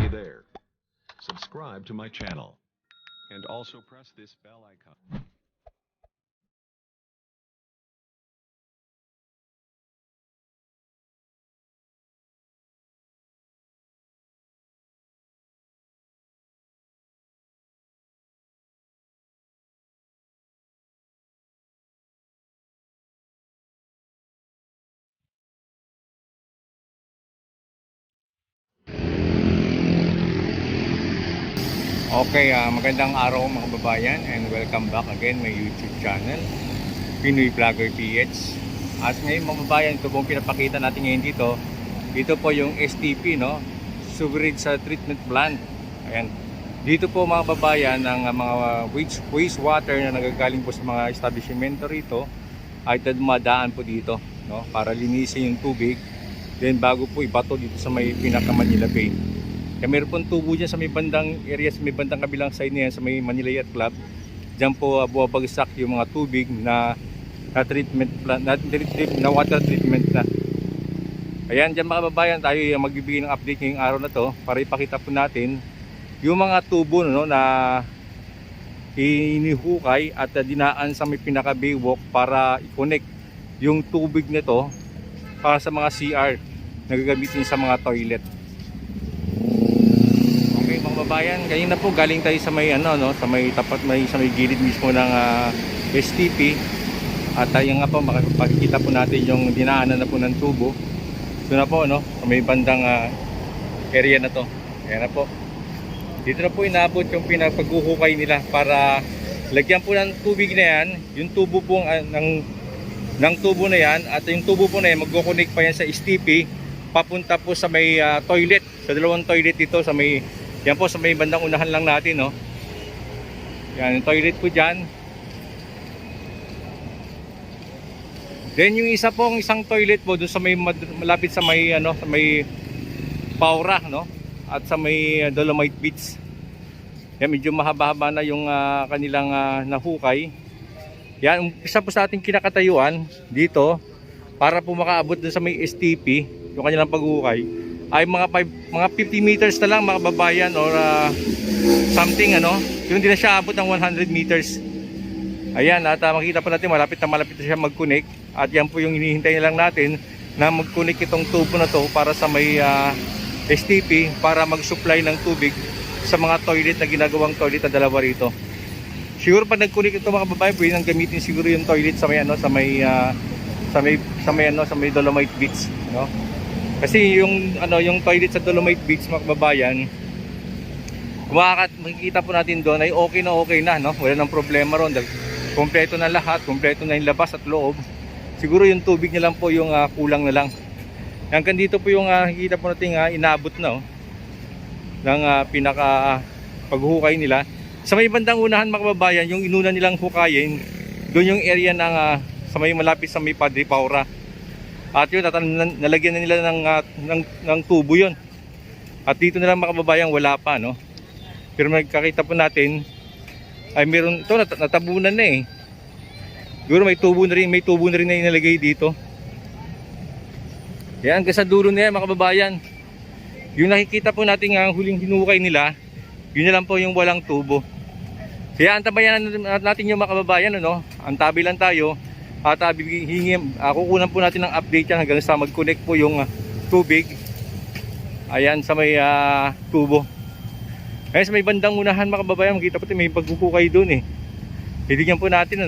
Hey there. Subscribe to my channel. And also press this bell icon. Okay, magandang araw mga kababayan and welcome back again my YouTube channel, Pinoy Vlogger PH. At ngayon mga kababayan, ito pong pinapakita natin ngayon dito. Ito po yung STP, no? Sewerage Treatment Plant. Ayan. Dito po mga kababayan, ng mga wastewater na nagagaling po sa mga establishmento rito ay dumadaan po dito, no? Para linisin yung tubig. Then bago po ibato dito sa may pinaka-Manila Bay. Kaya meron pong tubo dyan sa may bandang area, sa may bandang kabilang side niya, sa may Manila Yacht Club. Diyan po buwabagsak yung mga tubig na treatment plant, na water treatment na. Ayan, dyan mga kababayan, tayo magbibigay ng update ngayong araw na to para ipakita po natin yung mga tubo, no, na inihukay at dinaan sa may pinaka baywalk para i-connect yung tubig nito para sa mga CR na gagamitin sa mga toilet. Okay mga babayan, kanina po galing tayo sa may sa may tapat, sa may gilid mismo ng STP. At tayo nga po makikita po natin yung dinaanan na po ng tubo. Ito na po, no, sa may bandang area na to. Ayan na po. Dito na po inabot yung pinapaghuhukay nila para lagyan po ng tubig na yan, yung tubo po ng tubo na yan, at yung tubo po na yan magko-connect pa yan sa STP papunta po sa may toilet, sa dalawang toilet dito sa may, yan po sa may bandang unahan lang natin, no. Yan yung toilet po dyan. Then yung isa pong isang toilet po doon sa may malapit sa may sa may Paura, no, at sa may Dolomite Beach. Yan, medyo mahaba-haba na yung kanilang nahukay. Yan, umpisa po sa ating kinakatayuan dito para po makaabot doon sa may STP, yung kanilang paghukay ay mga 50 meters na lang mga kababayan, or something, yung hindi na siya abot ng 100 meters. Ayan, at makita po natin malapit na siya mag-connect. At yan po yung hinihintay na lang natin na mag-connect itong tubo na to para sa may STP para mag-supply ng tubig sa mga toilet na ginagawang toilet na dalawa rito. Siguro pag nag-connect ito mga kababayan, pwede nang gamitin siguro yung toilet sa may sa may Dolomite Beach, no? Kasi yung toilet sa Dolomite Beach mga kababayan, makikita po natin doon ay okay na, no? Wala nang problema ron. Kompleto na lahat, kompleto na yung labas at loob. Siguro yung tubig niya lang po yung kulang na lang. Hanggang dito po yung nakikita po natin inabot na, ng pinaka paghukay nila. Sa may bandang unahan mga kababayan, yung inuna nilang hukayin, doon yung area ng sa may malapit sa may Padre Paura. At yun, nalagyan na nila ng tubo yun. At dito na lang mga kababayan, wala pa, no? Pero magkakita po natin ay meron ito, natabunan na eh. Siguro may tubo na rin na inalagay dito. Yan, hanggang sa dulo na yan mga kababayan. Yung nakikita po natin ang huling hinukay nila, yun na lang po yung walang tubo. Kaya antabayan natin yung mga kababayan, antabi lang tayo. At kukunan po natin ng update yan hanggang sa mag-connect po yung tubig. Ayan sa may tubo. Ayan sa may bandang unahan mga kababayan, makita po tayo may paghukay doon eh. Titignan po natin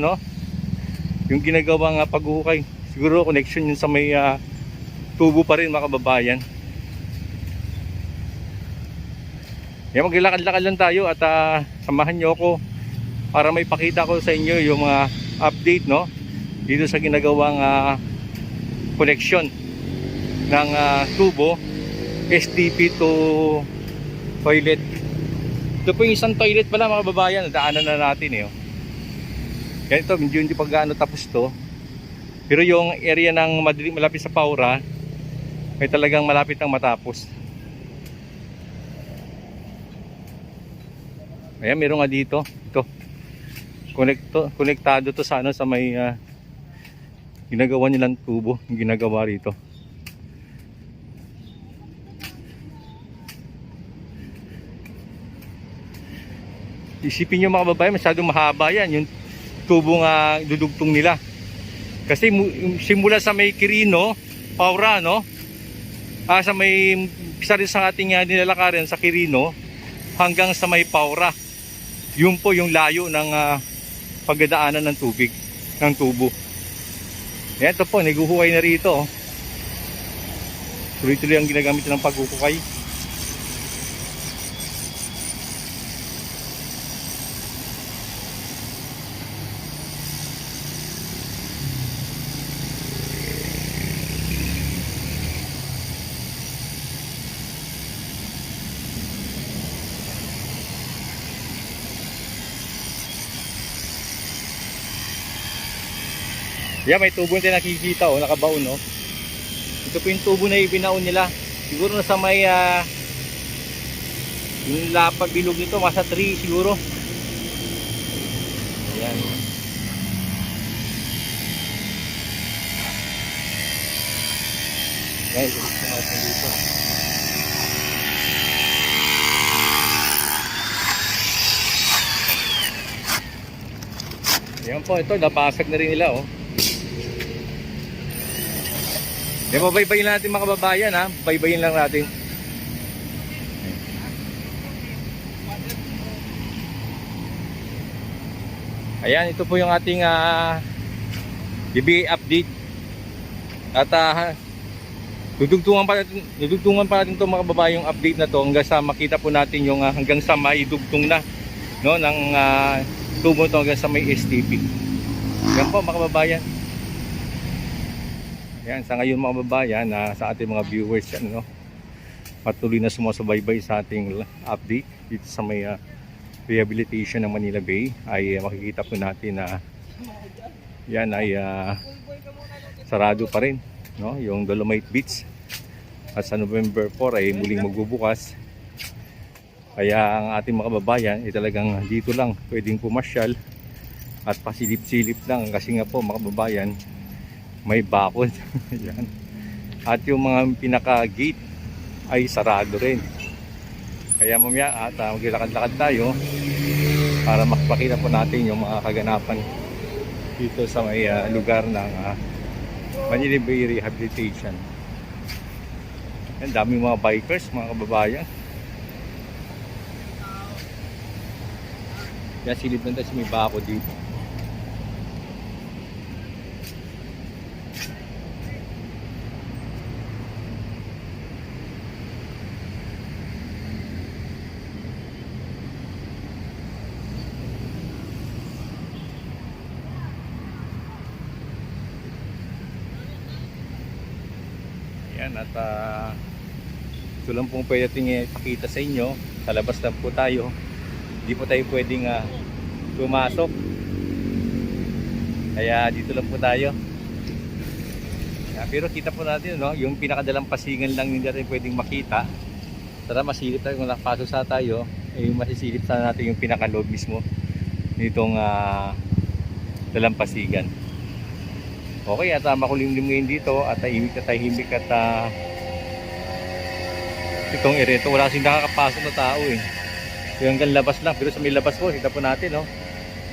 yung ginagawang paghuhukay. Siguro connection yun sa may tubo pa rin mga kababayan. Yan, maglakad-lakad lang tayo at samahan nyo ako para may pakita ko sa inyo yung mga update, no, dito sa ginagawang connection ng tubo STP to toilet. Ito po yung isang toilet pala mga kababayan, daanan na natin eh. Yan, ito medyo hindi pa gaano tapos to. Pero yung area ng malapit sa Paura ay talagang malapit nang matapos. Ayan, meron nga dito. Ito. Konektado to sa sa may ginagawa nilang tubo, yung ginagawa rito. Isipin nyo mga kababayan, masyadong mahaba yan, yung tubong dudugtong nila. Kasi simula sa may Quirino, Paura, no? Sa may, isa rin sa ating nilalakarin sa Quirino, hanggang sa may Paura. Yun po yung layo ng pagdadaanan ng tubig, ng tubo. Yan, ito po, naguhuway na rito. Oh. Tuloy-tuloy ang ginagamit ng pagkukukay. Yan, may tubo na nakikita, oh, nakabaon, no? Ito po yung tubo na ibinaon nila. Siguro nasa may yung lapag bilog nito, masa 3 siguro. Ayan. Guys, ito natin dito. Ayan po, ito, napasag na rin nila, oh. Yan, babaybayin natin mga kababayan, ha. Baybayin lang natin. Ayan, ito po yung ating DBA update. At dudugtungan pa natin ito mga kababayan, yung update na to hanggang sa makita po natin yung hanggang sa maidugtong na, no, ng tubo to hanggang sa may STP. Yan po mga kababayan. Yan, sa ngayon mga kababayan, sa ating mga viewers yan, no, patuloy na sumusubaybay sa ating update dito sa may rehabilitation ng Manila Bay, ay makikita po natin na yan ay sarado pa rin, no, yung Dolomite Beach, at sa November 4 ay muling magbubukas. Kaya ang ating mga kababayan ay talagang dito lang pwedeng pumasyal at pasilip-silip lang, kasi nga po mga kababayan, may bakod. Yan. At yung mga pinaka-gate ay sarado rin. Kaya mamaya at maglakad-lakad tayo para makapakita po natin yung mga kaganapan dito sa may lugar ng Manila Bay Rehabilitation. Yan, daming mga bikers mga kababayan. Yan, silip lang tayo sa may bakod dito. Yan, at ito lang pong pwede natin ipakita sa inyo. Sa labas lang po tayo, hindi po tayo pwedeng pumasok, kaya dito lang po tayo. Pero kita po natin, no, yung pinakadalampasigan lang hindi natin pwedeng makita. Tara, masilip tayo. Kung nakapasok sa tayo, masisilip sa natin yung pinakaloob mismo nitong dalampasigan. Okay, at makulimlim ngayon dito at tahimik at itong area ito, wala kasing nakakapasok na tao eh. Yung hanggang labas lang, pero sa may labas po, kita po natin, no,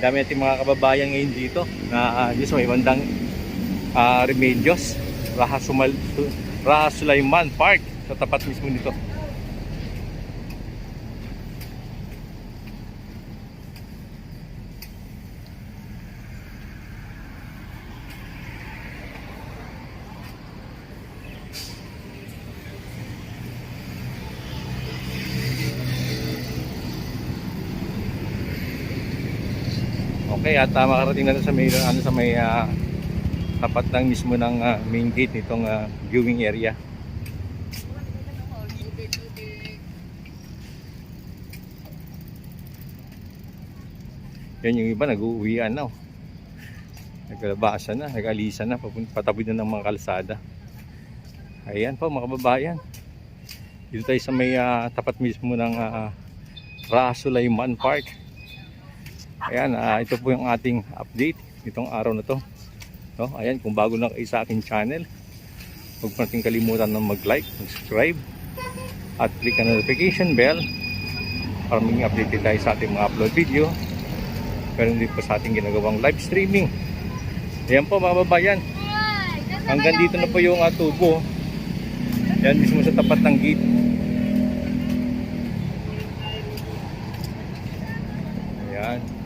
dami natin mga kababayan ngayon dito na dito sa may bandang Remedios, Raha Sulaiman Park, sa tapat mismo nito. Okay, at makarating na sa may tapat lang mismo ng main gate nitong viewing area. Yan, yung iba nag-uuwian na, naglalabasa na, nag-alisa na, patawid na ng mga kalsada. Ayan po mga kababayan, dito tayo sa may tapat mismo ng Raha Sulaiman Park. Ayan, ito po yung ating update itong araw na to, no? Ayan, kung bago lang kayo sa aking channel, huwag po natin kalimutan na mag-like, mag-subscribe at click ang notification bell para maging updated tayo sa ating mga upload video. Meron din po sa ating ginagawang live streaming. Ayan po mga babayan. Hanggang dito na po yung tubo. Yan mismo sa tapat ng gate. Ayan.